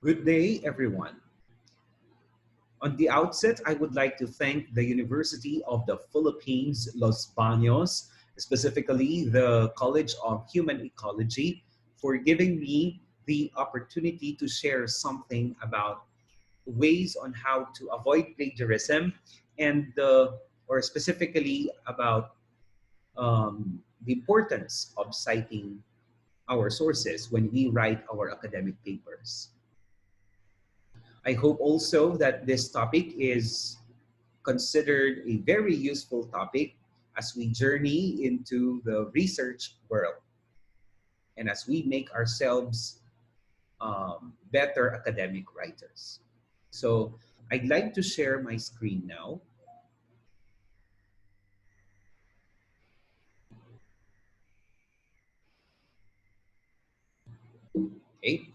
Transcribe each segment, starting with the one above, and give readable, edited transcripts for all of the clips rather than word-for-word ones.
Good day, everyone. On the outset, I would like to thank the University of the Philippines, Los Baños, specifically the College of Human Ecology, for giving me the opportunity to share something about ways on how to avoid plagiarism or specifically about the importance of citing our sources when we write our academic papers. I hope also that this topic is considered a very useful topic as we journey into the research world and as we make ourselves better academic writers. So I'd like to share my screen now. Okay.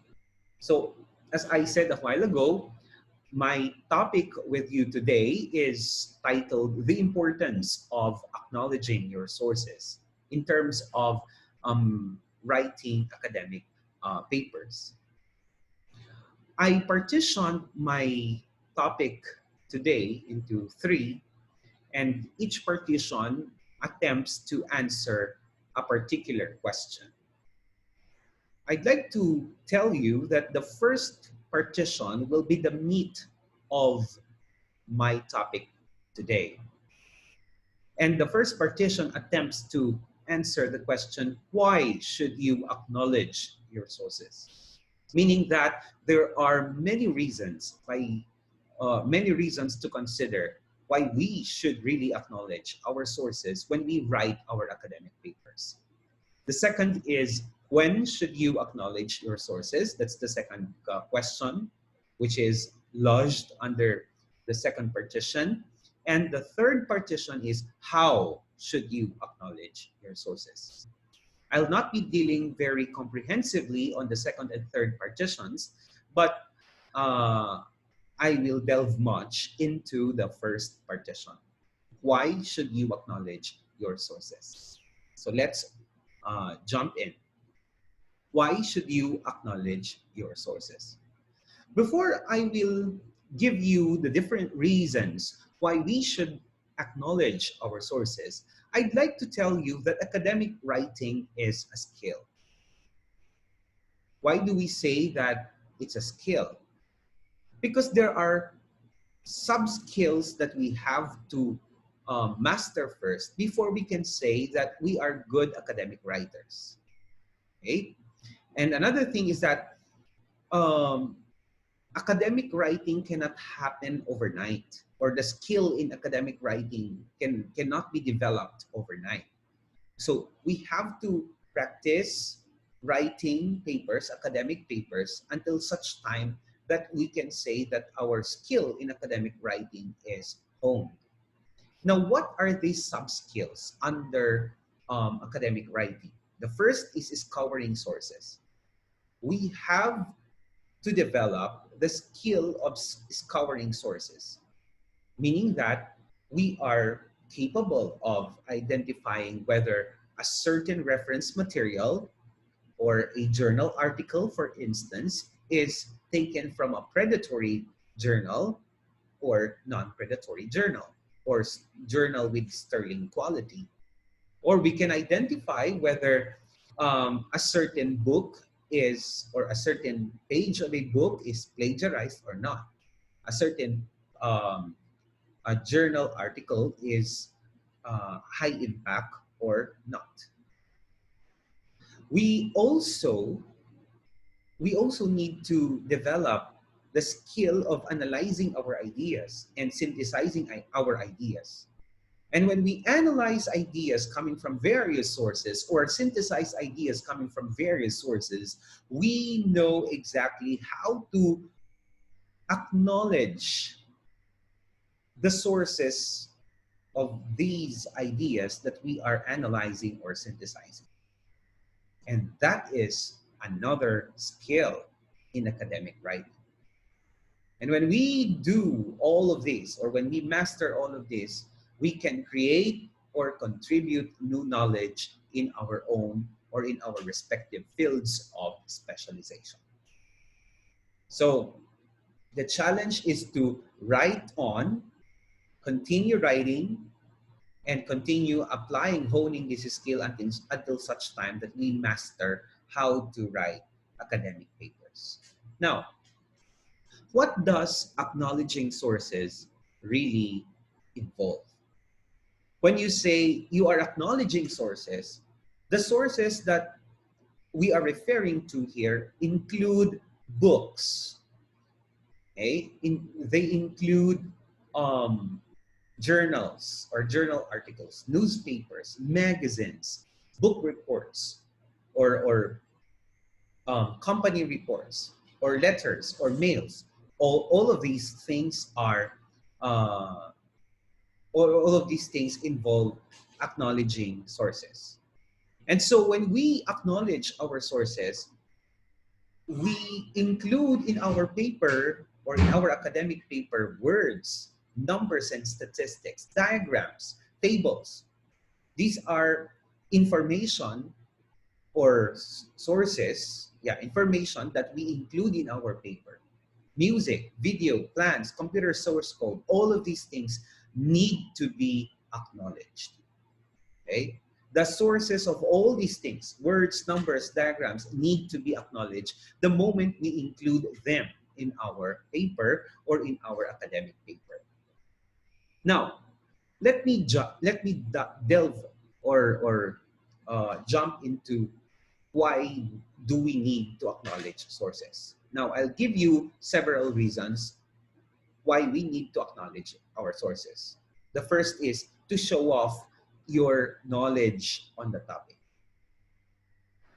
So as I said a while ago, my topic with you today is titled The Importance of Acknowledging Your Sources in terms of writing academic papers. I partitioned my topic today into three, and each partition attempts to answer a particular question. I'd like to tell you that the first partition will be the meat of my topic today. And the first partition attempts to answer the question, why should you acknowledge your sources? Meaning that there are many reasons to consider why we should really acknowledge our sources when we write our academic papers. The second is, when should you acknowledge your sources? That's the second question, which is lodged under the second partition. And the third partition is, how should you acknowledge your sources? I'll not be dealing very comprehensively on the second and third partitions, but I will delve much into the first partition. Why should you acknowledge your sources? So let's jump in. Why should you acknowledge your sources? Before I will give you the different reasons why we should acknowledge our sources, I'd like to tell you that academic writing is a skill. Why do we say that it's a skill? Because there are sub-skills that we have to master first before we can say that we are good academic writers. Okay? And another thing is that academic writing cannot happen overnight, or the skill in academic writing cannot be developed overnight. So we have to practice writing papers, academic papers, until such time that we can say that our skill in academic writing is honed. Now, what are these sub-skills under academic writing? The first is scouring sources. We have to develop the skill of scouring sources, meaning that we are capable of identifying whether a certain reference material or a journal article, for instance, is taken from a predatory journal or non-predatory journal, or journal with sterling quality. Or we can identify whether a certain book is, or a certain page of a book is plagiarized or not. A certain a journal article is high impact or not. We also need to develop the skill of analyzing our ideas and synthesizing our ideas. And when we analyze ideas coming from various sources or synthesize ideas coming from various sources, we know exactly how to acknowledge the sources of these ideas that we are analyzing or synthesizing. And that is another skill in academic writing. And when we do all of this, or when we master all of this, we can create or contribute new knowledge in our own or in our respective fields of specialization. So the challenge is to write on, continue writing, and continue applying, honing this skill until such time that we master how to write academic papers. Now, what does acknowledging sources really involve? When you say you are acknowledging sources, the sources that we are referring to here include books. Okay? They include um, journals or journal articles, newspapers, magazines, book reports, or company reports, or letters, or mails. All of these things are, uh, all of these things involve acknowledging sources. And so when we acknowledge our sources, we include in our paper or in our academic paper words, numbers and statistics, diagrams, tables. These are information or sources, yeah, information that we include in our paper. Music, video, plans, computer source code, all of these things need to be acknowledged. Okay? The sources of all these things, words, numbers, diagrams, need to be acknowledged the moment we include them in our paper or in our academic paper. Now, delve or jump into why do we need to acknowledge sources. Now, I'll give you several reasons why we need to acknowledge our sources. The first is to show off your knowledge on the topic.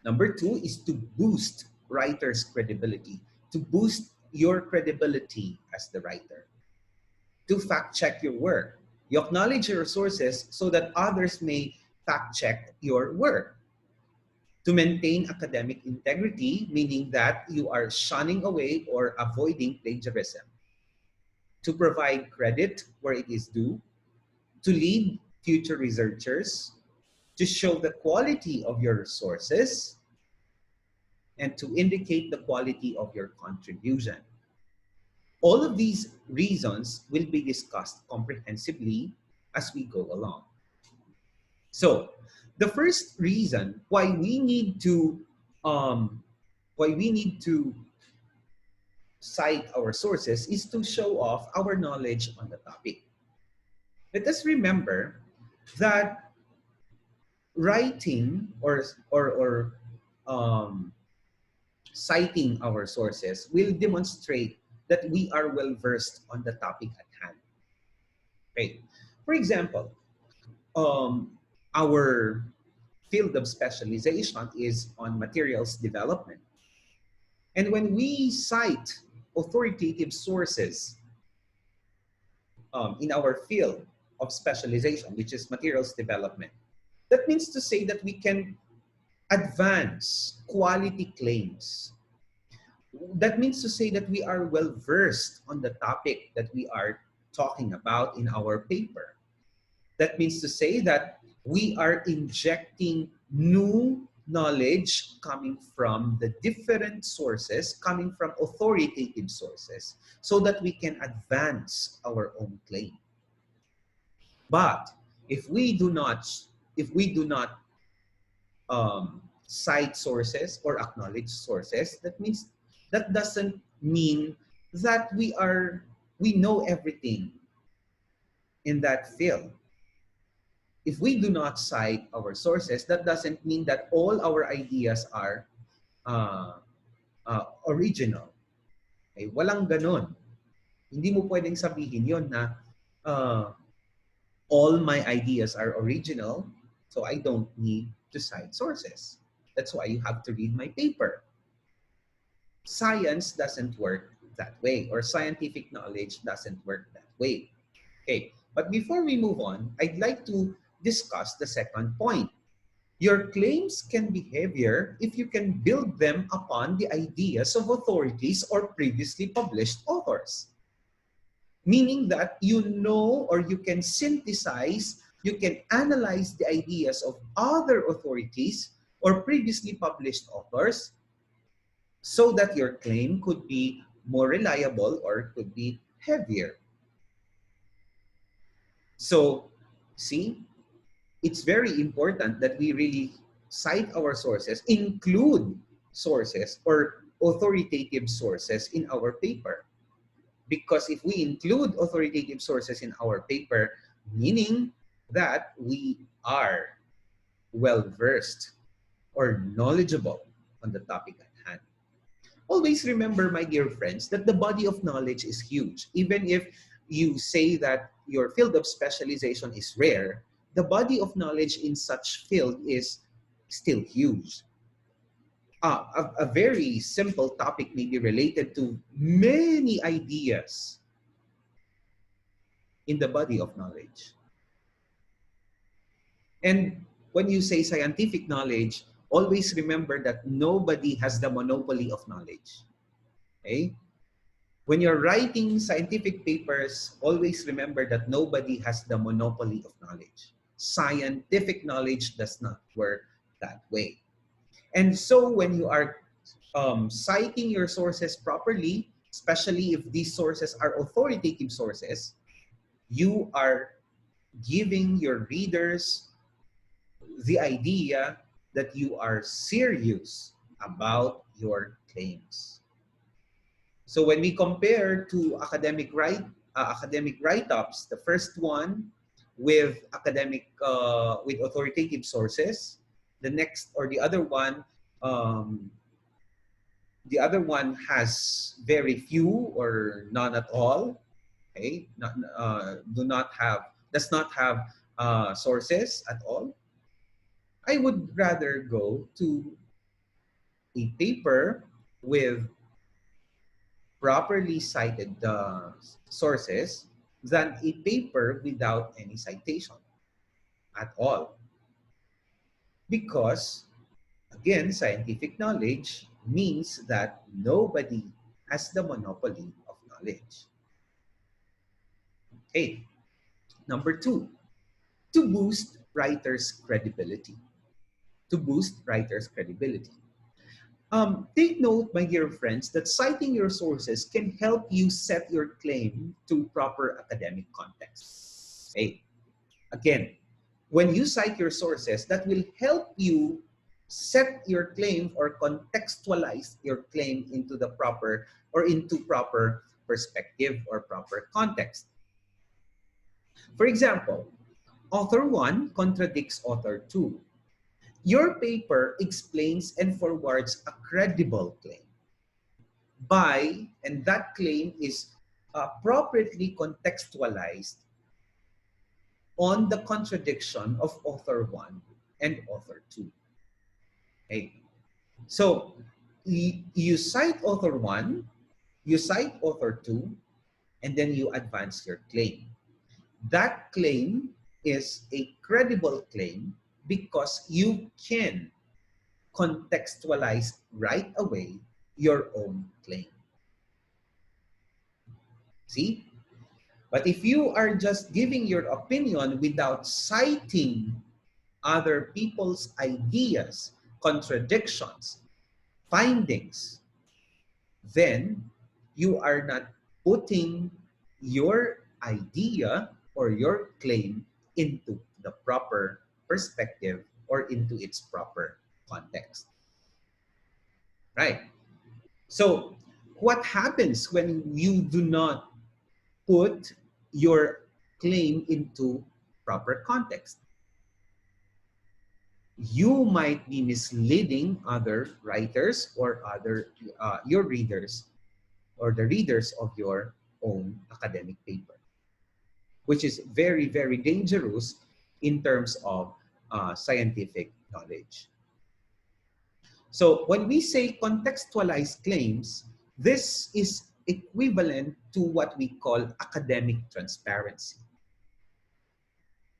Number two is to boost writers' credibility, to boost your credibility as the writer, to fact check your work. You acknowledge your sources so that others may fact check your work. To maintain academic integrity, meaning that you are shunning away or avoiding plagiarism. To provide credit where it is due, to lead future researchers, to show the quality of your sources, and to indicate the quality of your contribution. All of these reasons will be discussed comprehensively as we go along. So, the first reason um, why we need to cite our sources is to show off our knowledge on the topic. Let us remember that writing or citing our sources will demonstrate that we are well versed on the topic at hand. Okay. For example, our field of specialization is on materials development. And when we cite authoritative sources in our field of specialization, which is materials development, that means to say that we can advance quality claims. That means to say that we are well versed on the topic that we are talking about in our paper. That means to say that we are injecting new knowledge coming from the different sources, coming from authoritative sources, so that we can advance our own claim. But if we do not, cite sources or acknowledge sources, that doesn't mean that we know everything in that field. If we do not cite our sources, that doesn't mean that all our ideas are original. Okay? Walang ganon. Hindi mo pwedeng sabihin yon na all my ideas are original, so I don't need to cite sources. That's why you have to read my paper. Science doesn't work that way, or scientific knowledge doesn't work that way. Okay, but before we move on, I'd like to discuss the second point. Your claims can be heavier if you can build them upon the ideas of authorities or previously published authors. Meaning that you know, or you can synthesize, you can analyze the ideas of other authorities or previously published authors so that your claim could be more reliable or could be heavier. So, see, it's very important that we really cite our sources, include sources or authoritative sources in our paper. Because if we include authoritative sources in our paper, meaning that we are well versed or knowledgeable on the topic at hand. Always remember, my dear friends, that the body of knowledge is huge. Even if you say that your field of specialization is rare, the body of knowledge in such field is still huge. A very simple topic may be related to many ideas in the body of knowledge. And when you say scientific knowledge, always remember that nobody has the monopoly of knowledge. Okay? When you're writing scientific papers, always remember that nobody has the monopoly of knowledge. Scientific knowledge does not work that way. And so when you are citing your sources properly, especially if these sources are authoritative sources, you are giving your readers the idea that you are serious about your claims. So when we compare to academic write-ups, the first one with with authoritative sources, the next or the other one has very few or none at all. Okay, does not have sources at all. I would rather go to a paper with properly cited sources than a paper without any citation at all. Because, again, scientific knowledge means that nobody has the monopoly of knowledge. Okay, number two, to boost writers' credibility. To boost writers' credibility. Take note, my dear friends, that citing your sources can help you set your claim to proper academic context. Okay. Again, when you cite your sources, that will help you set your claim or contextualize your claim into the proper or into proper perspective or proper context. For example, author 1 contradicts author 2. Your paper explains and forwards a credible claim and that claim is appropriately contextualized on the contradiction of author 1 and author 2. Okay. So you cite author 1, you cite author 2, and then you advance your claim. That claim is a credible claim because you can contextualize right away your own claim. See? But if you are just giving your opinion without citing other people's ideas, contradictions, findings, then you are not putting your idea or your claim into the proper perspective or into its proper context. Right? So, what happens when you do not put your claim into proper context? You might be misleading other writers or your readers or the readers of your own academic paper, which is very, very dangerous in terms of scientific knowledge. So when we say contextualized claims, this is equivalent to what we call academic transparency.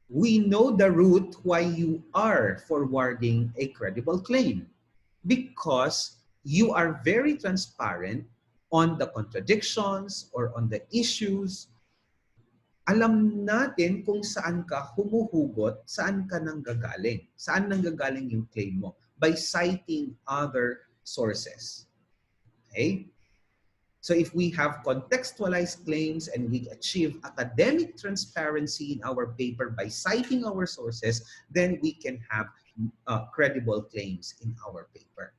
We know the route why you are forwarding a credible claim because you are very transparent on the contradictions or on the issues. Alam natin kung saan ka humuhugot, saan ka nanggagaling, saan nanggagaling yung claim mo by citing other sources. Okay? So if we have contextualized claims and we achieve academic transparency in our paper by citing our sources, then we can have credible claims in our paper.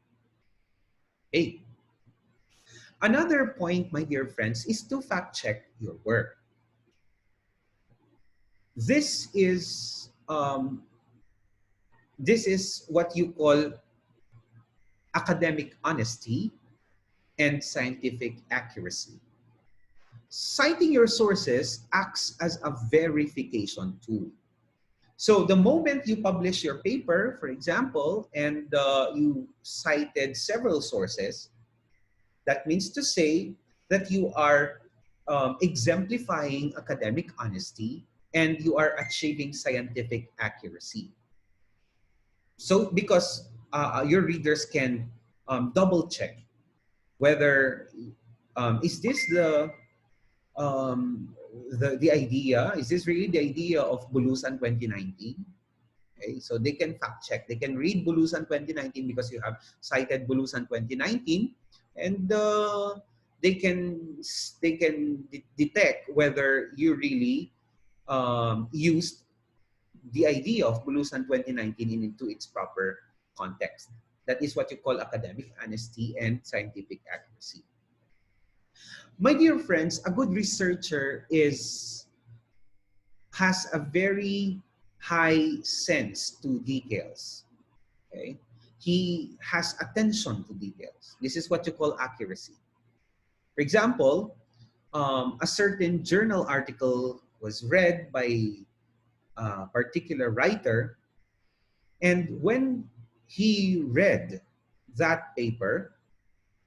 Okay. Another point, my dear friends, is to fact check your work. This is what you call academic honesty and scientific accuracy. Citing your sources acts as a verification tool. So the moment you publish your paper, for example, and you cited several sources, that means to say that you are exemplifying academic honesty and you are achieving scientific accuracy. So because your readers can double check whether is this um, the idea, is this really the idea of Bulusan 2019? Okay, so they can fact check. They can read Bulusan 2019 because you have cited Bulusan 2019, and they can detect whether you really used the idea of Bulusan 2019 into its proper context. That is what you call academic honesty and scientific accuracy. My dear friends, a good researcher has a very high sense to details. Okay? He has attention to details. This is what you call accuracy. For example, a certain journal article was read by a particular writer, and when he read that paper,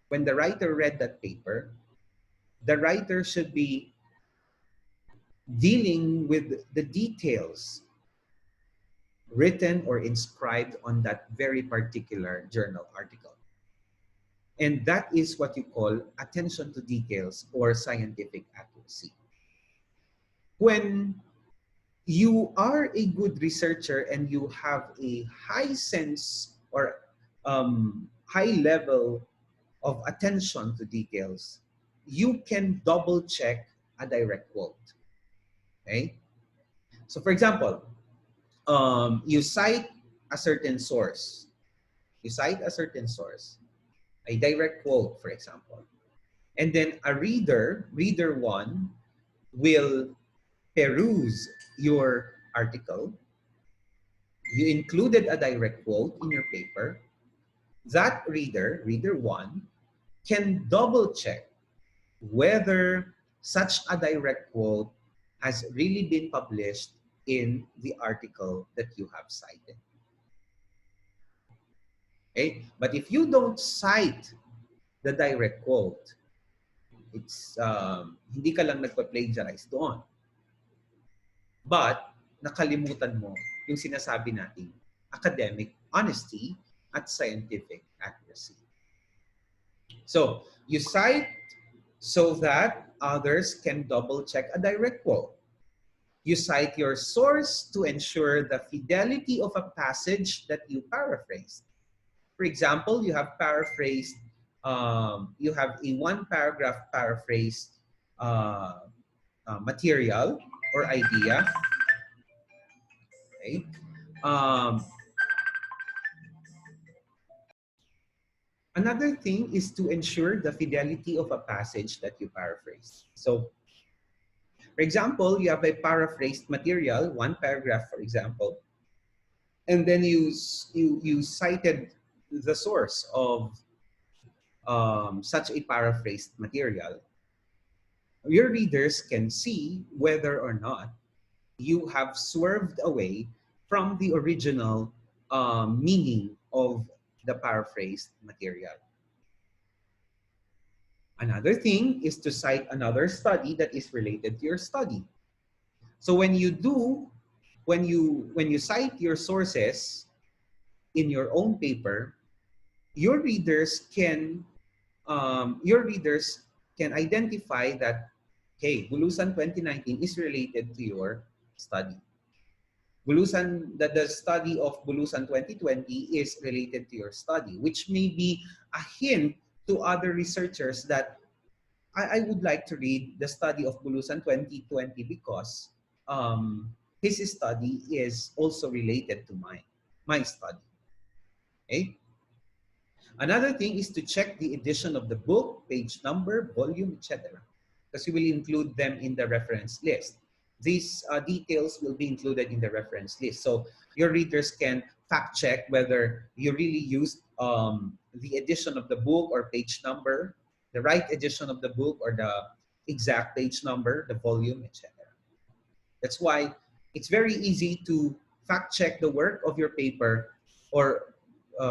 when the writer read that paper, the writer should be dealing with the details written or inscribed on that very particular journal article. And that is what you call attention to details or scientific accuracy. When you are a good researcher and you have a high sense or high level of attention to details, you can double check a direct quote. Okay? So for example, you cite a certain source. You cite a certain source, a direct quote, for example. And then a reader one, will peruse your article. You included a direct quote in your paper. That reader one, can double check whether such a direct quote has really been published in the article that you have cited. Okay? But if you don't cite the direct quote, it's hindi ka lang nagpa-plagiarize doon. But nakalimutan mo yung sinasabi nating academic honesty at scientific accuracy. So you cite so that others can double check a direct quote. You cite your source to ensure the fidelity of a passage that you paraphrased. For example, you have paraphrased, you have a one paragraph paraphrase material or idea. Okay. Another thing is to ensure the fidelity of a passage that you paraphrase. So, for example, you have a paraphrased material, one paragraph, for example, and then you cited the source of such a paraphrased material. Your readers can see whether or not you have swerved away from the original meaning of the paraphrased material. Another thing is to cite another study that is related to your study. So when you cite your sources in your own paper, your readers can identify that, hey, Bulusan 2019 is related to your study. The study of Bulusan 2020 is related to your study, which may be a hint to other researchers that I would like to read the study of Bulusan 2020 because his study is also related to my study. Okay? Another thing is to check the edition of the book, page number, volume, etc. Because we will include them in the reference list. These details will be included in the reference list. So your readers can fact check whether you really used the edition of the book or page number, the right edition of the book or the exact page number, the volume, etc. That's why it's very easy to fact check the work of your paper, or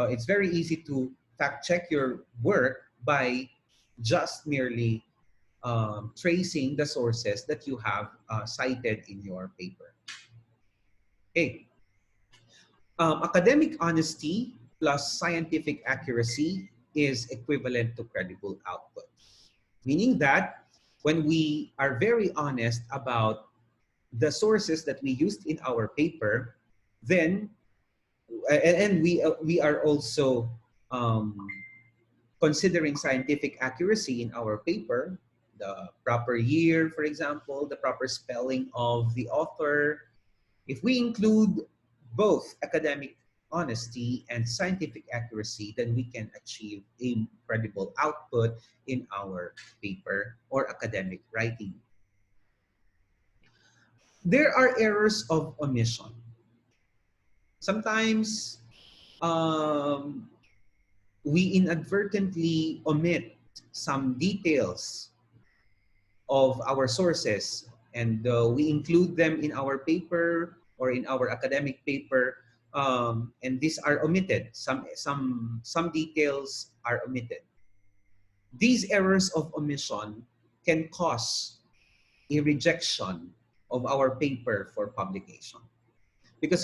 it's very easy to fact check your work by just merely tracing the sources that you have cited in your paper. Okay. Academic honesty plus scientific accuracy is equivalent to credible output, meaning that when we are very honest about the sources that we used in our paper, then and we are also um, considering scientific accuracy in our paper, the proper year, for example, the proper spelling of the author. If we include both academic honesty and scientific accuracy, then we can achieve a credible output in our paper or academic writing. There are errors of omission. Sometimes um, we inadvertently omit some details of our sources, and we include them in our paper or in our academic paper, and these are omitted. Some details are omitted. These errors of omission can cause a rejection of our paper for publication, because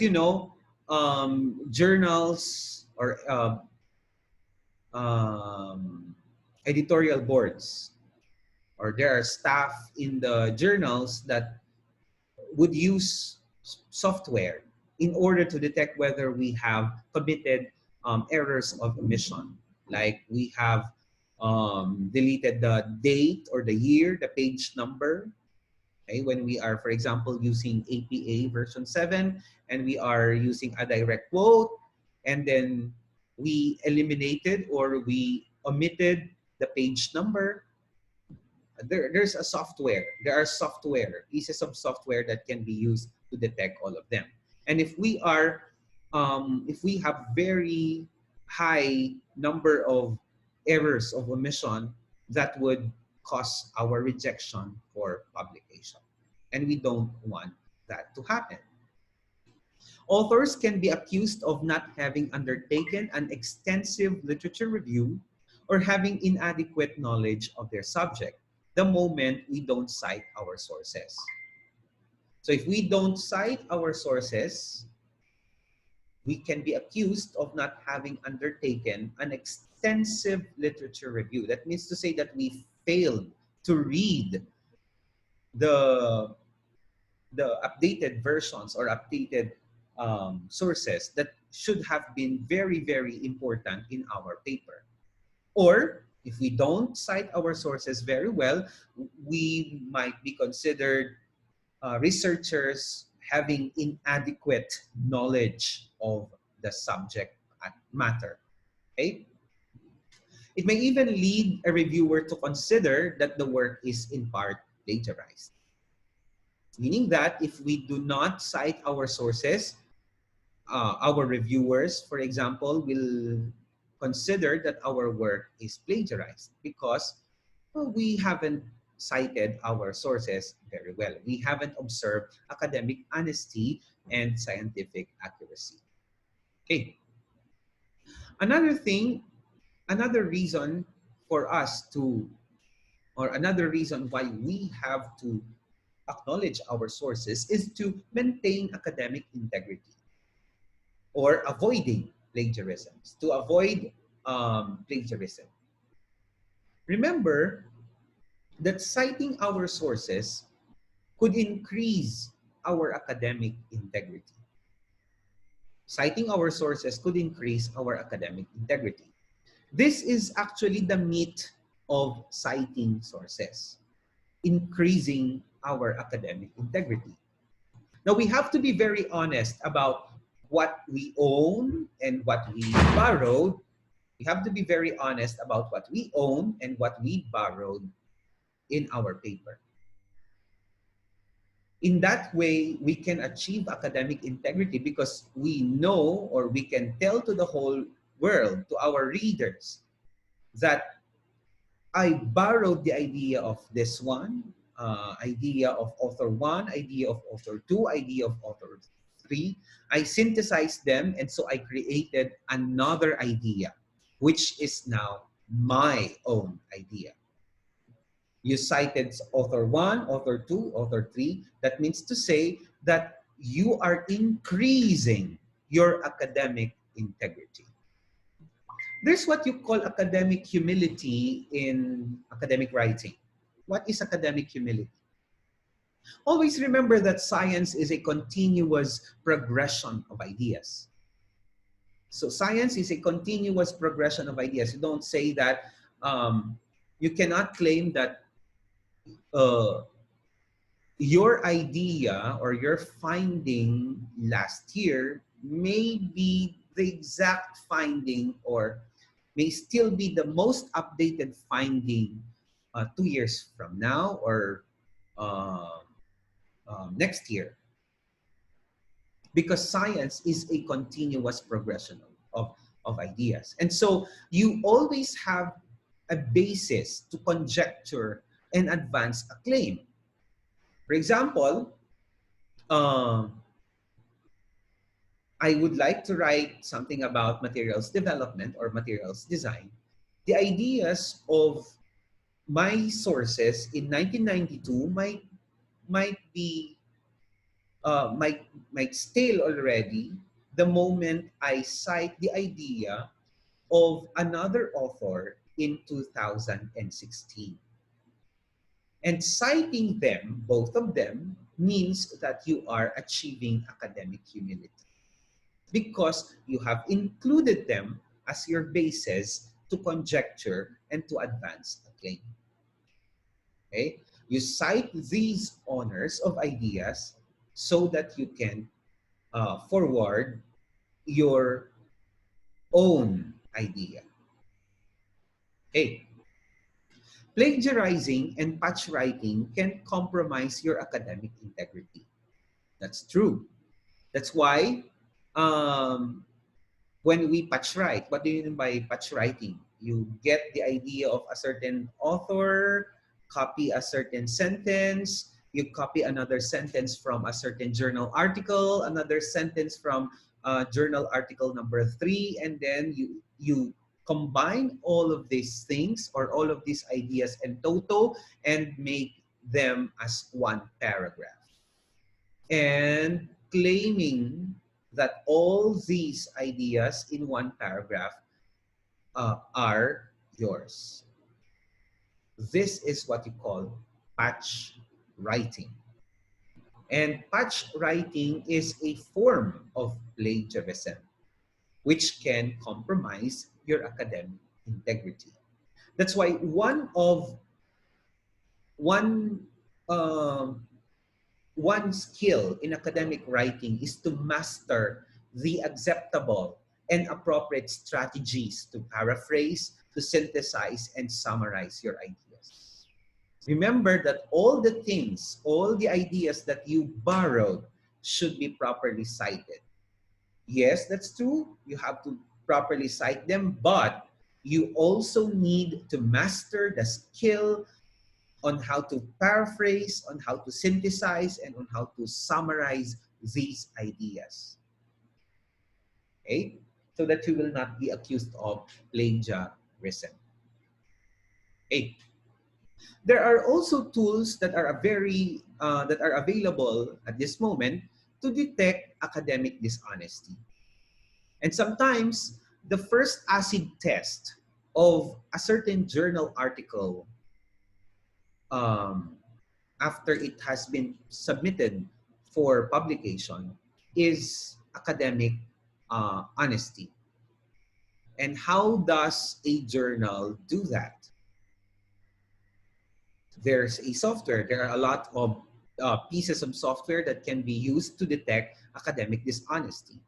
journals or editorial boards, or there are staff in the journals that would use software in order to detect whether we have committed errors of omission. Like we have deleted the date or the year, the page number. Okay? When we are, for example, using APA version 7 and we are using a direct quote, and then we eliminated or we omitted the page number, there's a software. There are pieces of software that can be used to detect all of them. And if we have very high number of errors of omission, that would cause our rejection for publication. And we don't want that to happen. Authors can be accused of not having undertaken an extensive literature review or having inadequate knowledge of their subject the moment we don't cite our sources. So if we don't cite our sources, we can be accused of not having undertaken an extensive literature review. That means to say that we failed to read the updated versions or updated sources that should have been very, very important in our paper. Or if we don't cite our sources very well, we might be considered researchers having inadequate knowledge of the subject matter. Okay? It may even lead a reviewer to consider that the work is in part plagiarized. Meaning that if we do not cite our sources, our reviewers, for example, will consider that our work is plagiarized because we haven't cited our sources very well. We haven't observed academic honesty and scientific accuracy. Okay. Another thing, another reason for us to, or another reason why we have to acknowledge our sources is to maintain academic integrity or avoiding plagiarism, to avoid plagiarism. Remember that citing our sources could increase our academic integrity. Citing our sources could increase our academic integrity. This is actually the meat of citing sources, increasing our academic integrity. Now, we have to be very honest about what we own and what we borrowed. We have to be very honest about what we own and what we borrowed in our paper. In that way, we can achieve academic integrity because we know, or we can tell to the whole world, to our readers, that I borrowed the idea of this one, idea of author one, idea of author two, idea of author three. I synthesized them, and so I created another idea, which is now my own idea. You cited author one, author two, author three. That means to say that you are increasing your academic integrity. There's what you call academic humility in academic writing. What is academic humility? Always remember that science is a continuous progression of ideas. So science is a continuous progression of ideas. You don't say that, you cannot claim that your idea or your finding last year may be the exact finding, or may still be the most updated finding 2 years from now, or uh, next year, because science is a continuous progression of ideas. And so you always have a basis to conjecture and advance a claim. For example, I would like to write something about materials development or materials design. The ideas of my sources in 1992 might be might stale already the moment I cite the idea of another author in 2016. And citing them, both of them, means that you are achieving academic humility, because you have included them as your basis to conjecture and to advance a claim. Okay? You cite these honors of ideas so that you can forward your own idea. Okay? Plagiarizing and patch writing can compromise your academic integrity. That's true. That's why when we patch write, what do you mean by patch writing? You get the idea of a certain author, copy a certain sentence, you copy another sentence from a certain journal article, another sentence from journal article number 3, and then you combine all of these things or all of these ideas in toto and make them as one paragraph. And claiming that all these ideas in one paragraph are yours. This is what you call patch writing. And patch writing is a form of plagiarism, which can compromise your academic integrity. That's why one skill in academic writing is to master the acceptable and appropriate strategies to paraphrase, to synthesize, and summarize your ideas. Remember that all the things, all the ideas that you borrowed should be properly cited. Yes, that's true. You have to properly cite them, but you also need to master the skill on how to paraphrase, on how to synthesize, and on how to summarize these ideas. Okay? So that you will not be accused of plagiarism. Okay. There are also tools that are available at this moment to detect academic dishonesty. And sometimes the first acid test of a certain journal article after it has been submitted for publication is academic honesty. And how does a journal do that? There's a software. There are a lot of pieces of software that can be used to detect academic dishonesty.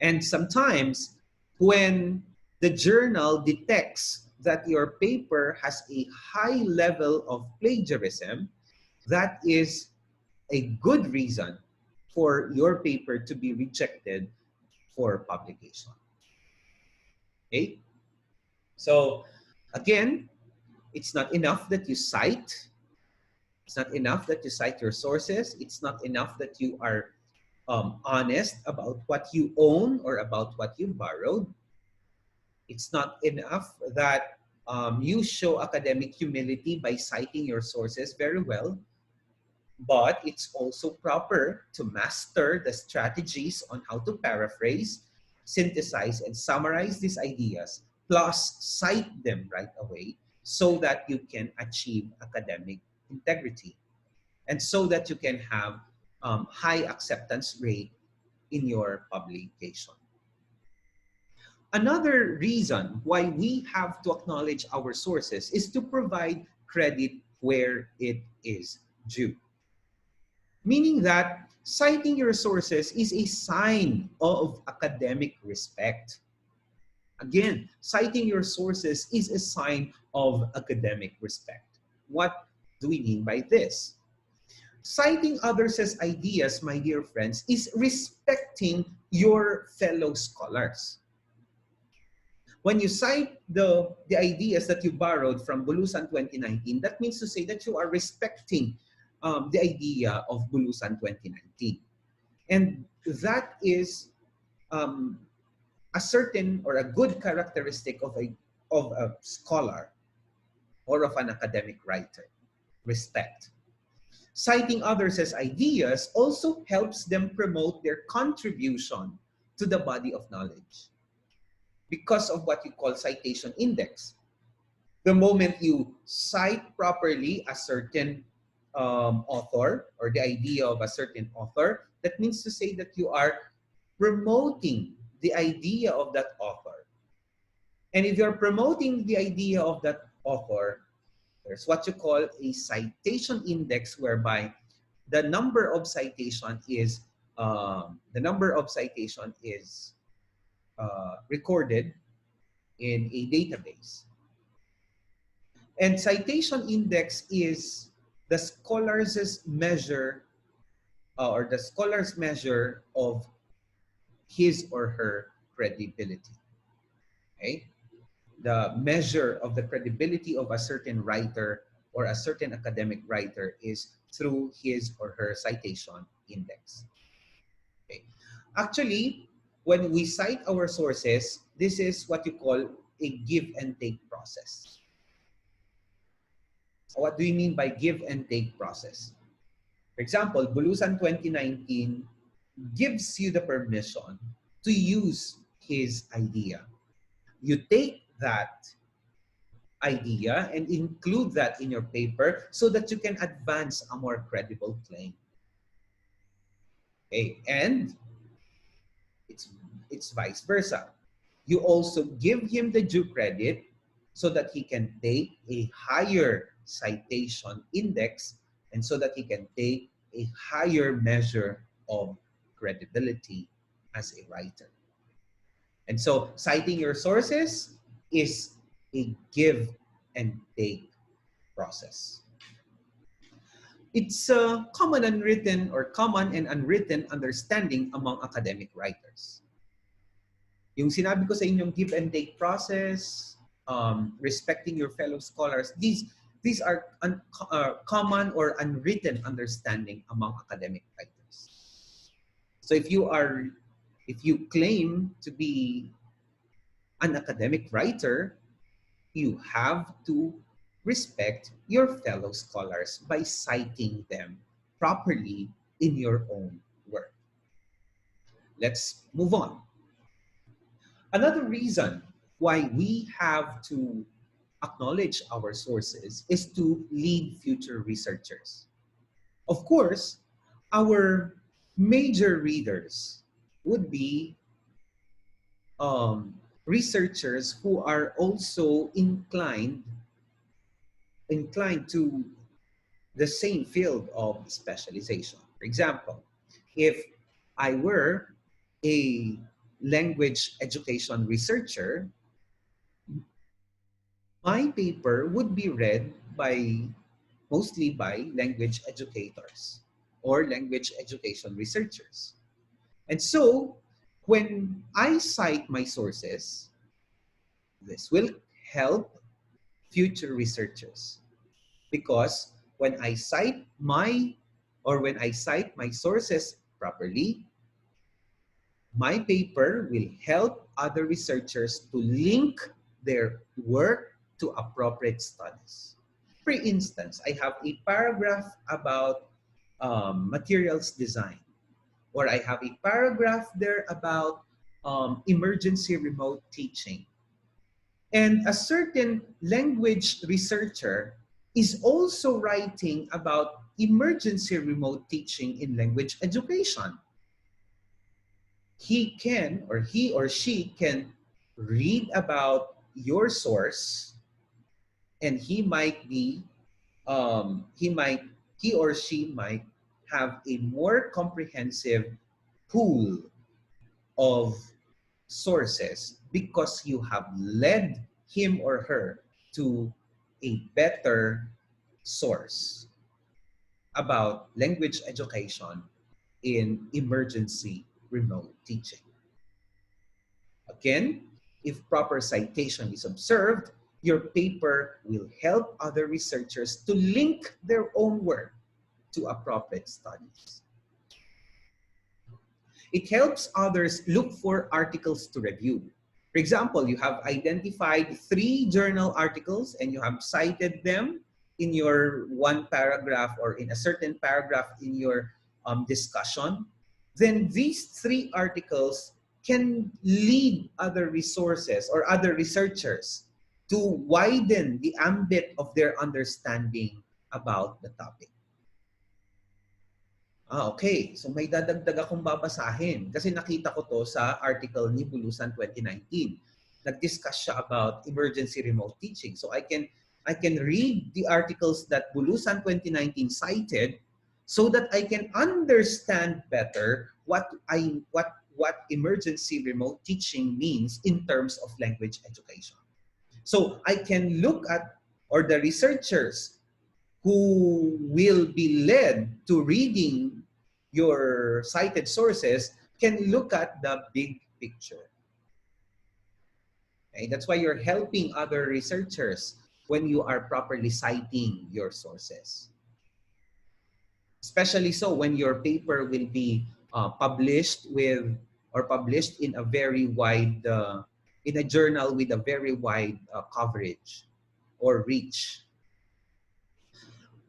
And sometimes when the journal detects that your paper has a high level of plagiarism, that is a good reason for your paper to be rejected for publication. Okay? So again, it's not enough that you cite. It's not enough that you cite your sources. It's not enough that you are honest about what you own or about what you borrowed. It's not enough that you show academic humility by citing your sources very well, but it's also proper to master the strategies on how to paraphrase, synthesize, and summarize these ideas, plus cite them right away so that you can achieve academic integrity and so that you can have high acceptance rate in your publication. Another reason why we have to acknowledge our sources is to provide credit where it is due. Meaning that citing your sources is a sign of academic respect. Again, citing your sources is a sign of academic respect. What do we mean by this? Citing others' ideas, my dear friends, is respecting your fellow scholars. When you cite the ideas that you borrowed from Bulusan 2019, that means to say that you are respecting the idea of Bulusan 2019. And that is um, a certain or a good characteristic of a scholar or of an academic writer, respect. Citing others as ideas also helps them promote their contribution to the body of knowledge because of what you call citation index. The moment you cite properly a certain author or the idea of a certain author, that means to say that you are promoting the idea of that author. And if you're promoting the idea of that author, there's what you call a citation index, whereby the number of citation is recorded in a database. And citation index is the scholar's measure or the scholar's measure of his or her credibility. Okay? The measure of the credibility of a certain writer or a certain academic writer is through his or her citation index. Okay? Actually, when we cite our sources, this is what you call a give and take process. What do you mean by give and take process? For example, Bulusan 2019 gives you the permission to use his idea. You take that idea and include that in your paper so that you can advance a more credible claim. Okay, and it's vice versa. You also give him the due credit so that he can take a higher citation index and so that he can take a higher measure of credibility as a writer. And so citing your sources is a give and take process. It's a common and unwritten understanding among academic writers. Yung sinabi ko sa inyong give and take process, respecting your fellow scholars, these are common or unwritten understanding among academic writers. So if you claim to be an academic writer, you have to respect your fellow scholars by citing them properly in your own work. Let's move on. Another reason why we have to acknowledge our sources is to lead future researchers. Of course, our major readers would be researchers who are also inclined to the same field of specialization. For example, if I were a language education researcher, my paper would be read by mostly by language educators or language education researchers. And so when I cite my sources, this will help future researchers because when I cite my sources properly, my paper will help other researchers to link their work to appropriate studies. For instance, I have a paragraph about materials design, or I have a paragraph there about emergency remote teaching. And a certain language researcher is also writing about emergency remote teaching in language education. He or she can read about your source, and he might he or she might have a more comprehensive pool of sources because you have led him or her to a better source about language education in emergency remote teaching. Again, if proper citation is observed, your paper will help other researchers to link their own work to appropriate studies. It helps others look for articles to review. For example, you have identified 3 journal articles and you have cited them in your one paragraph or in a certain paragraph in your discussion. Then these 3 articles can lead other resources or other researchers to widen the ambit of their understanding about the topic. Okay. So may dadagdag akong babasahin kasi nakita ko to sa article ni Bulusan 2019. Nag-discuss siya about emergency remote teaching. So I can read the articles that Bulusan 2019 cited so that I can understand better what emergency remote teaching means in terms of language education. So I can look at, or the researchers who will be led to reading your cited sources can look at the big picture. Okay? That's why you're helping other researchers when you are properly citing your sources. Especially so when your paper will be published in a very wide, in a journal with a very wide coverage or reach.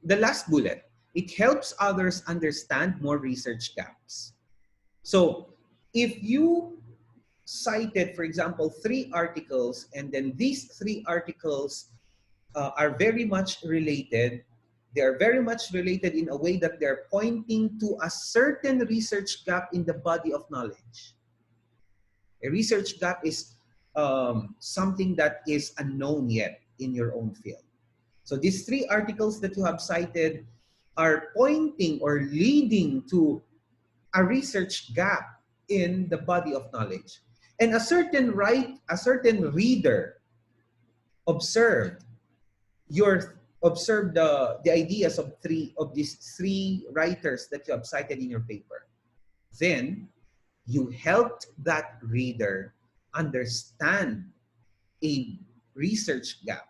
The last bullet, it helps others understand more research gaps. So if you cited, for example, 3 articles, and then these 3 articles are very much related, they are very much related in a way that they're pointing to a certain research gap in the body of knowledge. A research gap is something that is unknown yet in your own field. So these 3 articles that you have cited are pointing or leading to a research gap in the body of knowledge. And a certain reader observed the ideas of these 3 writers that you have cited in your paper. Then you helped that reader understand a research gap.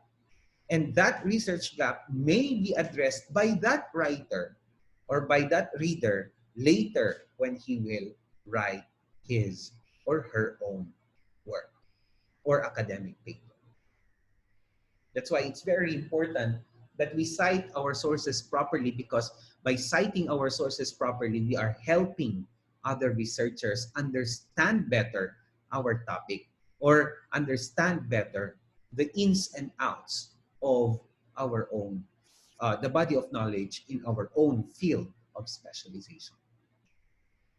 And that research gap may be addressed by that writer or by that reader later when he will write his or her own work or academic paper. That's why it's very important that we cite our sources properly, because by citing our sources properly, we are helping other researchers understand better our topic or understand better the ins and outs of our own, the body of knowledge in our own field of specialization.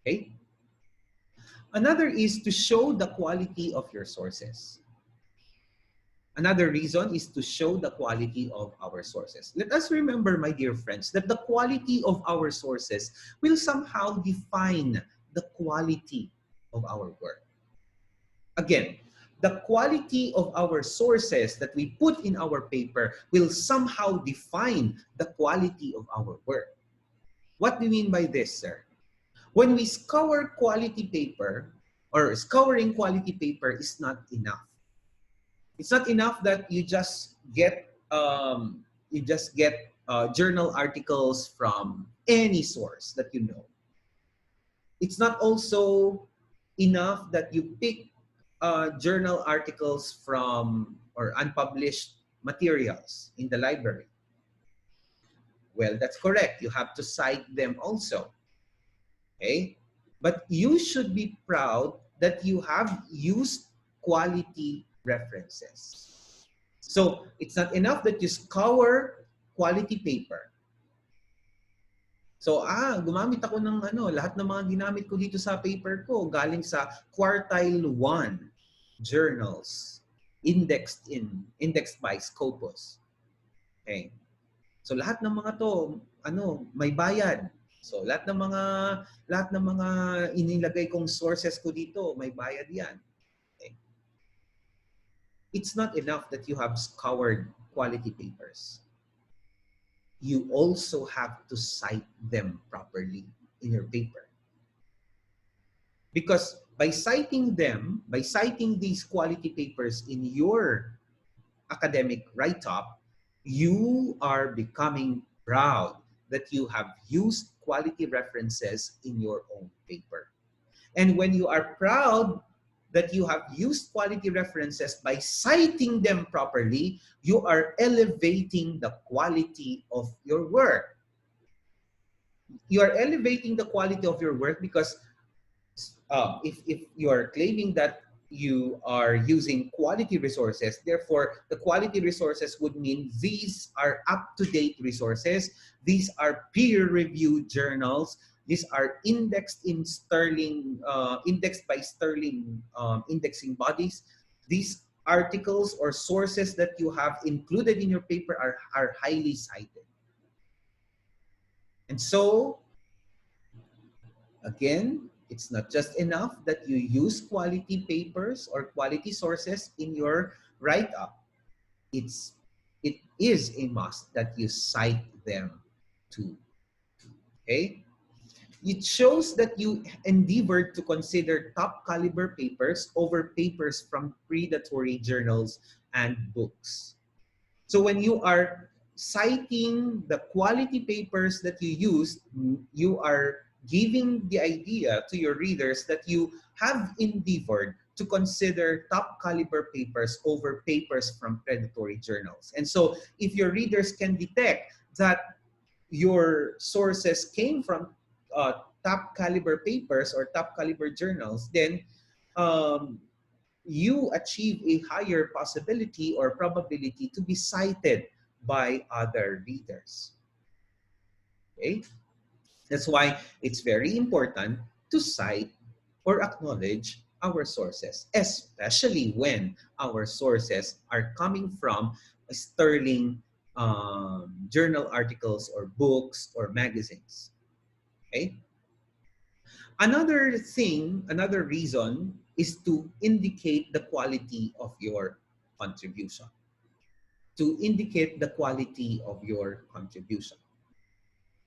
Okay? Another is to show the quality of your sources. Another reason is to show the quality of our sources. Let us remember, my dear friends, that the quality of our sources will somehow define the quality of our work. Again, the quality of our sources that we put in our paper will somehow define the quality of our work. What do you mean by this, sir? When we scour quality paper, or scouring quality paper is not enough. It's not enough that you just get journal articles from any source that you know. It's not also enough that you pick journal articles from or unpublished materials in the library. Well, that's correct. You have to cite them also. Okay? But you should be proud that you have used quality references. So it's not enough that you scour quality paper. So, gumamit ako ng lahat ng mga ginamit ko dito sa paper ko galing sa quartile 1 journals indexed by Scopus. Okay. So lahat ng mga to, may bayad. So lahat ng mga inilagay kong sources ko dito, may bayad 'yan. Okay. It's not enough that you have scoured quality papers. You also have to cite them properly in your paper. Because by citing these quality papers in your academic write-up, you are becoming proud that you have used quality references in your own paper. And when you are proud that you have used quality references by citing them properly, you are elevating the quality of your work. You are elevating the quality of your work because if you are claiming that you are using quality resources, therefore the quality resources would mean these are up-to-date resources, these are peer-reviewed journals, these are indexed in Sterling, indexed by Sterling indexing bodies. These articles or sources that you have included in your paper are highly cited. And so, again, it's not just enough that you use quality papers or quality sources in your write-up. It is a must that you cite them too. Okay? It shows that you endeavored to consider top caliber papers over papers from predatory journals and books. So when you are citing the quality papers that you used, you are giving the idea to your readers that you have endeavored to consider top caliber papers over papers from predatory journals. And so if your readers can detect that your sources came from top caliber papers or top caliber journals, then you achieve a higher possibility or probability to be cited by other readers. Okay? That's why it's very important to cite or acknowledge our sources, especially when our sources are coming from sterling journal articles or books or magazines. Okay? Another thing, another reason is to indicate the quality of your contribution. To indicate the quality of your contribution.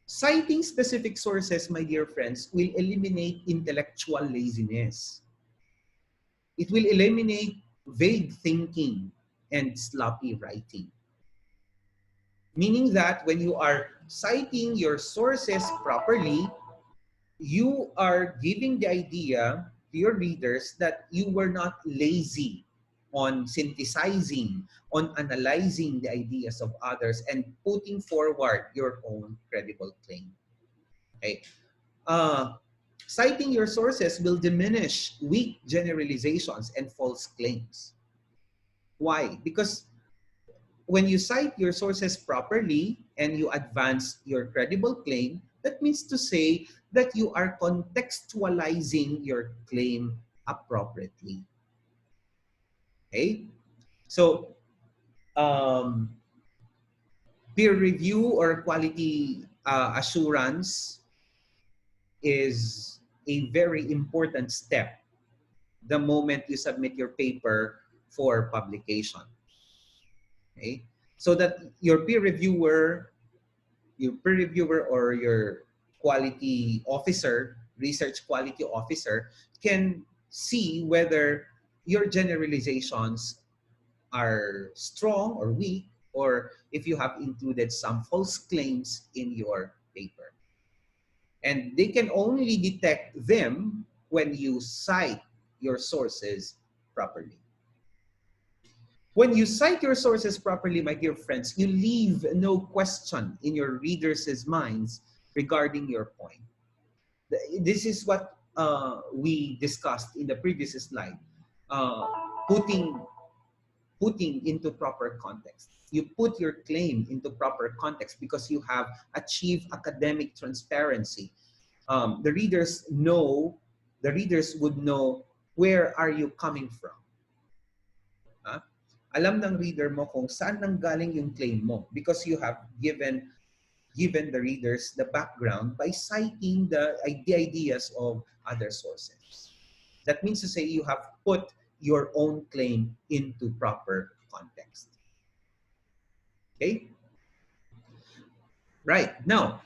Citing specific sources, my dear friends, will eliminate intellectual laziness. It will eliminate vague thinking and sloppy writing. Meaning that when you are citing your sources properly, you are giving the idea to your readers that you were not lazy on synthesizing, on analyzing the ideas of others and putting forward your own credible claim. Okay. Citing your sources will diminish weak generalizations and false claims. Why? Because when you cite your sources properly and you advance your credible claim, that means to say that you are contextualizing your claim appropriately. Okay? So, um, peer review or quality assurance is a very important step the moment you submit your paper for publication. Okay? So that your peer reviewer or your quality officer, research quality officer, can see whether your generalizations are strong or weak, or if you have included some false claims in your paper. And they can only detect them when you cite your sources properly. When you cite your sources properly, my dear friends, you leave no question in your readers' minds regarding your point. This is what we discussed in the previous slide. Uh, putting into proper context. You put your claim into proper context because you have achieved academic transparency. The readers would know where are you coming from. Huh? Alam ng reader mo kung saan nanggaling yung claim mo because you have given the readers the background by citing the ideas of other sources. That means to say you have put your own claim into proper context. Okay? Right. Now,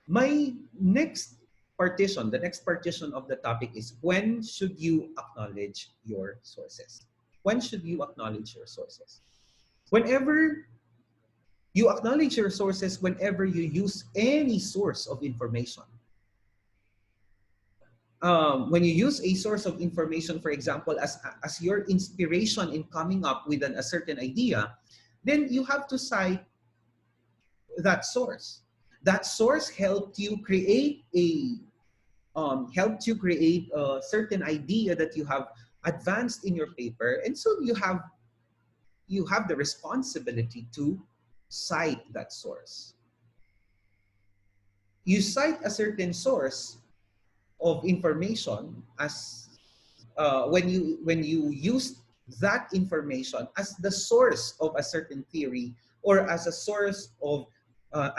my the next partition of the topic is when should you acknowledge your sources? When should you acknowledge your sources? Whenever you acknowledge your sources, whenever you use any source of information. When you use a source of information, for example, as your inspiration in coming up with a certain idea, then you have to cite that source. That source helped you create a certain idea that you have advanced in your paper, and so you have the responsibility to cite that source. You cite a certain source of information as when you use that information as the source of a certain theory or as a source of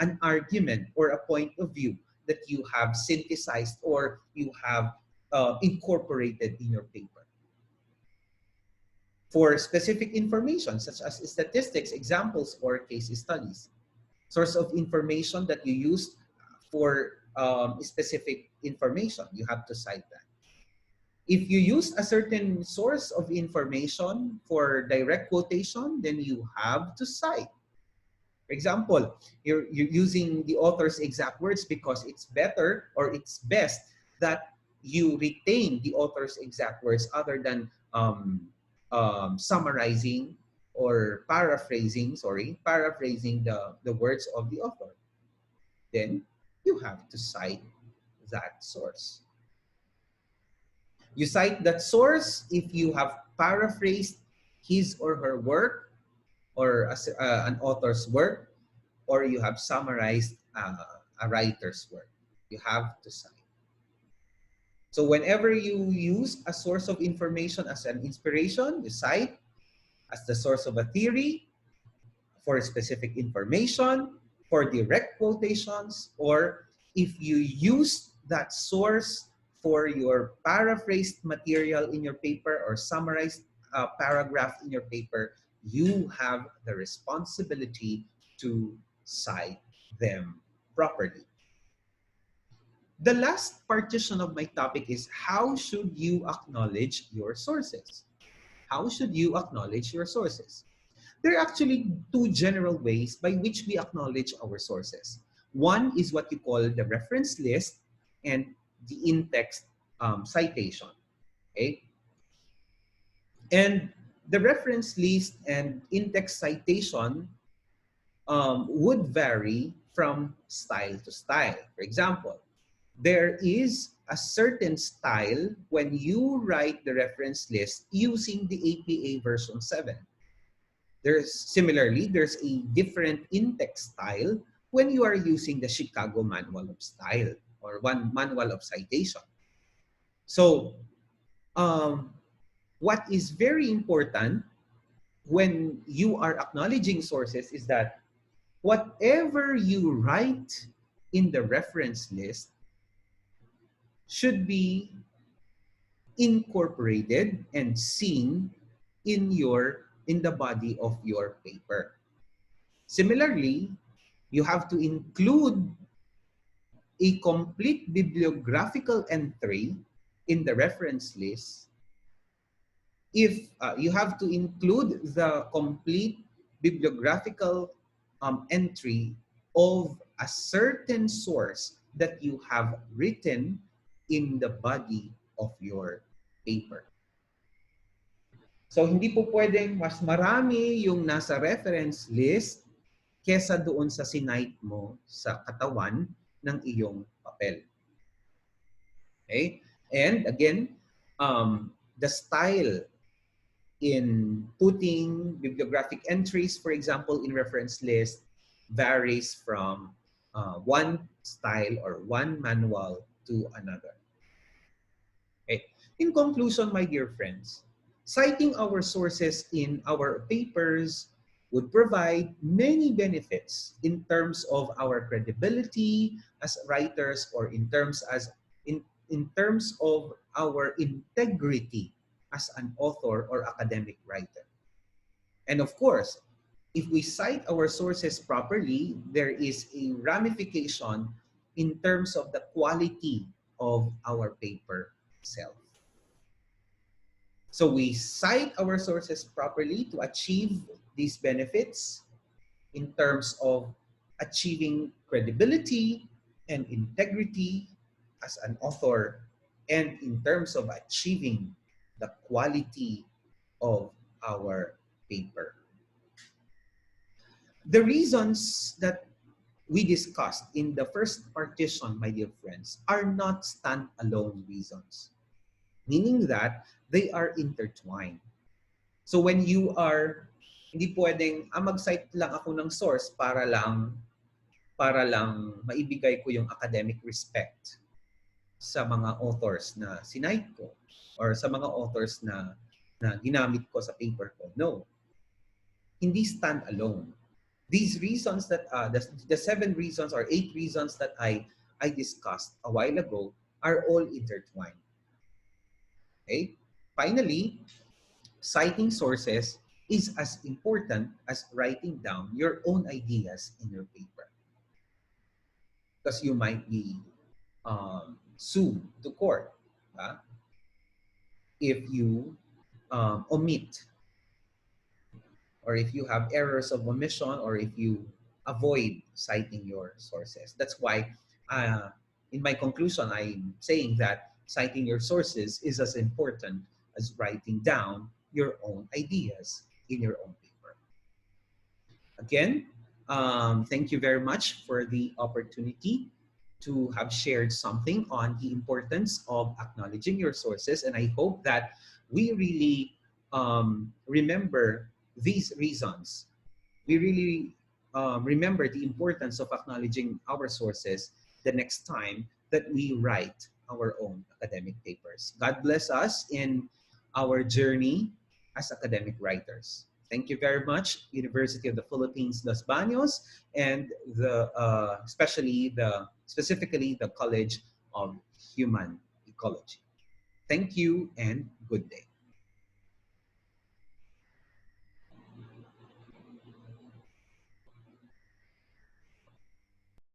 an argument or a point of view that you have synthesized or you have incorporated in your paper. For specific information such as statistics, examples, or case studies. Source of information that you use for specific information, you have to cite that. If you use a certain source of information for direct quotation, then you have to cite. For example, you're using the author's exact words because it's better or it's best that you retain the author's exact words other than summarizing or paraphrasing the words of the author. Then you have to cite that source. You cite that source if you have paraphrased his or her work or an author's work, or you have summarized a writer's work. You have to cite. So whenever you use a source of information as an inspiration, you cite. As the source of a theory, for specific information, for direct quotations, or if you use that source for your paraphrased material in your paper or summarized paragraph in your paper, you have the responsibility to cite them properly. The last partition of my topic is how should you acknowledge your sources? How should you acknowledge your sources? There are actually two general ways by which we acknowledge our sources. One is what you call the reference list and the in-text citation. Okay? And the reference list and in-text citation would vary from style to style. For example, there is a certain style when you write the reference list using the APA version 7. There's a different in-text style when you are using the Chicago Manual of Style or one Manual of Citation. So, what is very important when you are acknowledging sources is that whatever you write in the reference list should be incorporated and seen in the body of your paper. Similarly, you have to include a complete bibliographical entry in the reference list. If you have to include the complete bibliographical entry of a certain source that you have written in the body of your paper. So hindi po pwedeng mas marami yung nasa reference list kesa doon sa sinite mo sa katawan ng iyong papel. Okay? And again, the style in putting bibliographic entries, for example, in reference list varies from one style or one manual to another. Okay. In conclusion, my dear friends, citing our sources in our papers would provide many benefits in terms of our credibility as writers, or in terms of our integrity as an author or academic writer. And of course, if we cite our sources properly, there is a ramification in terms of the quality of our paper itself. So we cite our sources properly to achieve these benefits in terms of achieving credibility and integrity as an author, and in terms of achieving the quality of our paper. The reasons that we discussed in the first partition, my dear friends, are not stand-alone reasons, meaning that they are intertwined. So when you are, hindi pwedeng, mag-cite lang ako ng source para lang maibigay ko yung academic respect sa mga authors na sinite ko or sa mga authors na ginamit ko sa paper ko. No. Hindi stand alone. These reasons that the 7 reasons or 8 reasons that I discussed a while ago are all intertwined. Okay? Finally, citing sources is as important as writing down your own ideas in your paper. Because you might be sued to court if you omit, or if you have errors of omission, or if you avoid citing your sources. That's why in my conclusion, I'm saying that citing your sources is as important as writing down your own ideas in your own paper. Again, thank you very much for the opportunity to have shared something on the importance of acknowledging your sources. And I hope that we really remember these reasons. We really remember the importance of acknowledging our sources the next time that we write our own academic papers. God bless us in our journey as academic writers. Thank you very much, University of the Philippines, Los Baños, and specifically the College of Human Ecology. Thank you and good day.